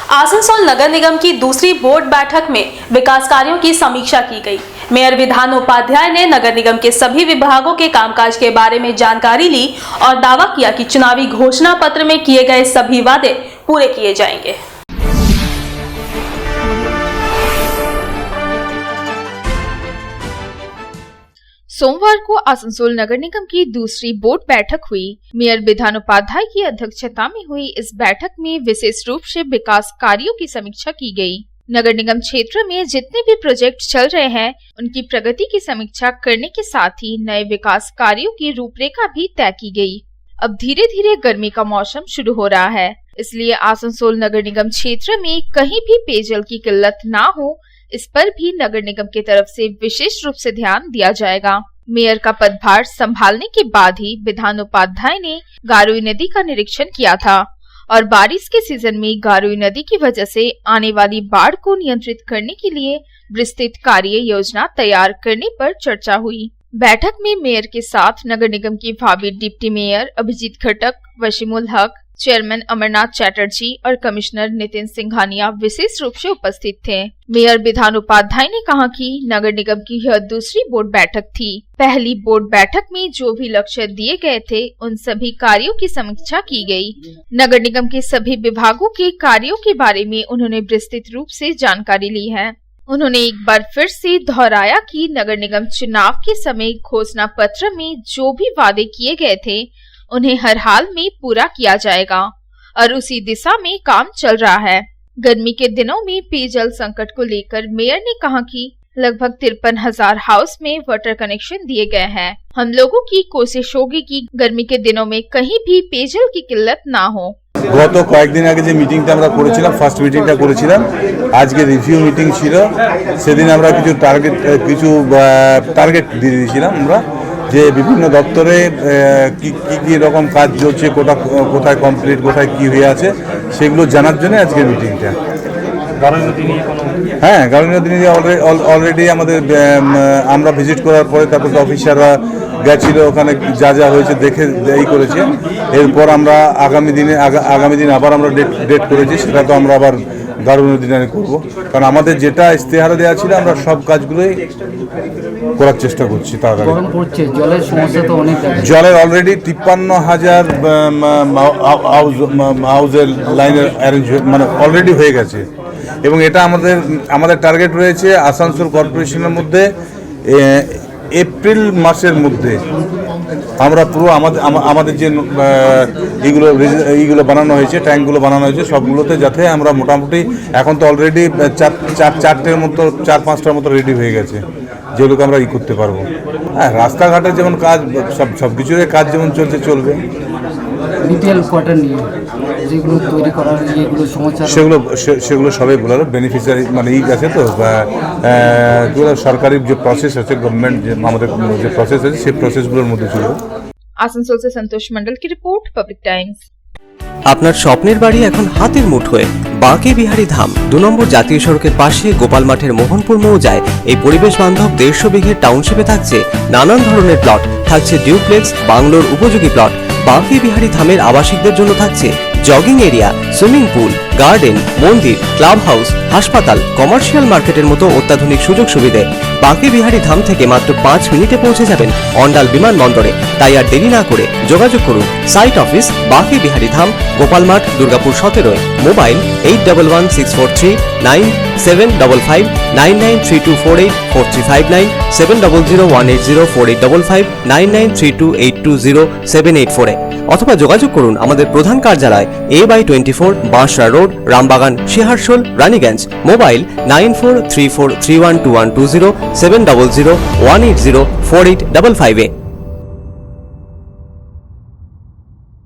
आसनसोल नगर निगम की दूसरी बोर्ड बैठक में विकास कार्यों की समीक्षा की गई। मेयर विधान उपाध्याय ने नगर निगम के सभी विभागों के कामकाज के बारे में जानकारी ली और दावा किया कि चुनावी घोषणा पत्र में किए गए सभी वादे पूरे किए जाएंगे। सोमवार को आसनसोल नगर निगम की दूसरी बोर्ड बैठक हुई। मेयर विधान उपाध्याय की अध्यक्षता में हुई इस बैठक में विशेष रूप से विकास कार्यों की समीक्षा की गई। नगर निगम क्षेत्र में जितने भी प्रोजेक्ट चल रहे हैं उनकी प्रगति की समीक्षा करने के साथ ही नए विकास कार्यों की रूपरेखा भी तय की गई। अब धीरे धीरे गर्मी का मौसम शुरू हो रहा है, इसलिए आसनसोल नगर निगम क्षेत्र में कहीं भी पेयजल की किल्लत ना हो, इस पर भी नगर निगम की तरफ से विशेष रूप से ध्यान दिया जाएगा। मेयर का पदभार संभालने के बाद ही विधान उपाध्याय ने गारुई नदी का निरीक्षण किया था और बारिश के सीजन में गारुई नदी की वजह से आने वाली बाढ़ को नियंत्रित करने के लिए विस्तृत कार्य योजना तैयार करने पर चर्चा हुई। बैठक में मेयर के साथ नगर निगम की भावी डिप्टी मेयर अभिजीत खटक, वसीमुल हक, चेयरमैन अमरनाथ चैटर्जी और कमिश्नर नितिन सिंघानिया विशेष रूप से उपस्थित थे। मेयर विधान उपाध्याय ने कहा कि नगर निगम की यह दूसरी बोर्ड बैठक थी। पहली बोर्ड बैठक में जो भी लक्ष्य दिए गए थे उन सभी कार्यों की समीक्षा की गई। नगर निगम के सभी विभागों के कार्यों के बारे में उन्होंने विस्तृत रूप से जानकारी ली है। उन्होंने एक बार फिर से दोहराया कि नगर निगम चुनाव के समय घोषणा पत्र में जो भी वादे किए गए थे उन्हें हर हाल में पूरा किया जाएगा और उसी दिशा में काम चल रहा है। गर्मी के दिनों में पेयजल संकट को लेकर मेयर ने कहा कि लगभग 53,000 हाउस में वाटर कनेक्शन दिए गए हैं। हम लोगों की कोशिश होगी कि गर्मी के दिनों में कहीं भी पेयजल की किल्लत ना हो। গত কয়েকদিন আগে যে মিটিংটা আমরা করেছিলাম, ফার্স্ট মিটিংটা করেছিলাম, আজকে রিভিউ মিটিং ছিল। সেদিন আমরা কিছু টার্গেট দিয়ে দিয়েছিলাম আমরা যে বিভিন্ন দপ্তরে কি রকম কাজ চলছে, কোথায় কমপ্লিট, কোথায় কি হয়ে আছে সেগুলো জানার জন্য আজকের মিটিংটা। হ্যাঁ, গারুই নদী নিয়ে অলরেডি আমাদের আমরা ভিজিট করার পরে তারপর অফিসাররা গেছিল, ওখানে যা যা হয়েছে দেখে এই করেছে। এরপর আমরা আগামী দিন আবার আমরা ডেট করেছি, সেটা তো আমরা আবার গারুই নদী নিয়ে করবো, কারণ আমাদের যেটা ইস্তেহারে দেওয়া ছিল আমরা সব কাজগুলোই করার চেষ্টা করছি তাড়াতাড়ি। জলের অলরেডি 53,000 হাউজের লাইনের অ্যারেঞ্জমেন্ট মানে অলরেডি হয়ে গেছে এবং এটা আমাদের টার্গেট রয়েছে আসানসোল কর্পোরেশনের মধ্যে এপ্রিল মাসের মধ্যে আমরা পুরো আমাদের যে এইগুলো বানানো হয়েছে, ট্যাঙ্কগুলো বানানো হয়েছে সবগুলোতে যাতে আমরা মোটামুটি এখন তো অলরেডি 4-5টার মতো রেডি হয়ে গেছে, যেগুলোকে আমরা করতে পারবো। হ্যাঁ, রাস্তাঘাটের যেমন কাজ সব কিছুর কাজ যেমন চলবে। বিপিএল কোয়ার্টার নিয়ে যেগুলো তৈরি করার সমস্যা সেগুলো সবাই বলার বেনিফিশিয়ারি মানে আছে তো সরকারি যে প্রসেস আছে, গভর্নমেন্ট যে আমাদের যে প্রসেস আছে সেই প্রসেসগুলোর মধ্যে ছিল। আসানসোল से संतोष मंडल की रिपोर्ट, पब्लिक टाइम्स। আপনার স্বপ্নের বাড়ি এখন হাতের মুঠোয়। বাঁকে বিহারী ধাম 2 নম্বর জাতীয় সড়কের পাশে গোপাল মাঠের মোহনপুর মৌজায় এই পরিবেশ বান্ধব 150 বিঘের টাউনশিপে থাকছে নানান ধরনের প্লট, থাকছে ডিউপ্লেক্স, বাংলোর উপযোগী প্লট। বাঁকে বিহারী ধামের আবাসিকদের জন্য থাকছে jogging area, swimming pool, garden, মন্দির, ক্লাব হাউস, হাসপাতাল, কমার্শিয়াল মার্কেটের মতো অত্যাধুনিক সুযোগ সুবিধে। বাঁকে বিহারী ধাম থেকে মাত্র 5 মিনিটে পৌঁছে যাবেন অন্ডাল বিমানবন্দরে। তাই আর দেরি না করে যোগাযোগ করুন। সাইট অফিস বাঁকে বিহারী ধাম, গোপাল মাঠ, দুর্গাপুর 17। মোবাইল 8116439755 9932484359 7001804855 9932820784 অথবা যোগাযোগ করুন আমাদের প্রধান কার্যালয় A/24 Banshra road, Rambagan, Searsole, Raniganj. Mobile 9434312120 7001804855